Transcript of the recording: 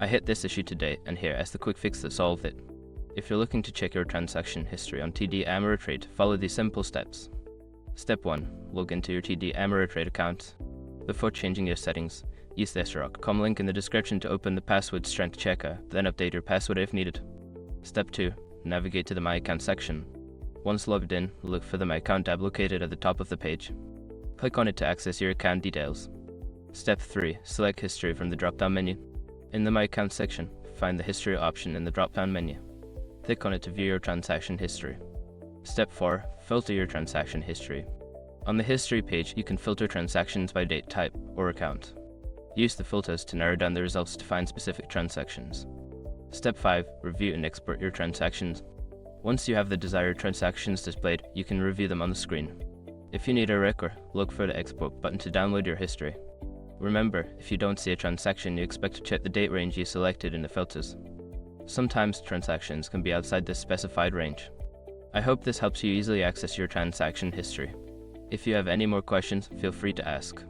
I hit this issue today, and here is the quick fix that solved it. If you're looking to check your transaction history on TD Ameritrade, follow these simple steps. Step 1. Log into your TD Ameritrade account. Before changing your settings, use this rock.com link in the description to open the password strength checker, then update your password if needed. Step 2. Navigate to the My Account section. Once logged in, look for the My Account tab located at the top of the page. Click on it to access your account details. Step 3. Select History from the drop-down menu. In the My Account section, find the History option in the drop-down menu. Click on it to view your transaction history. Step 4. Filter your transaction history. On the History page, you can filter transactions by date, type, or account. Use the filters to narrow down the results to find specific transactions. Step 5. Review and export your transactions. Once you have the desired transactions displayed, you can review them on the screen. If you need a rec, look for the Export button to download your history. Remember, if you don't see a transaction, you expect to check the date range you selected in the filters. Sometimes transactions can be outside this specified range. I hope this helps you easily access your transaction history. If you have any more questions, feel free to ask.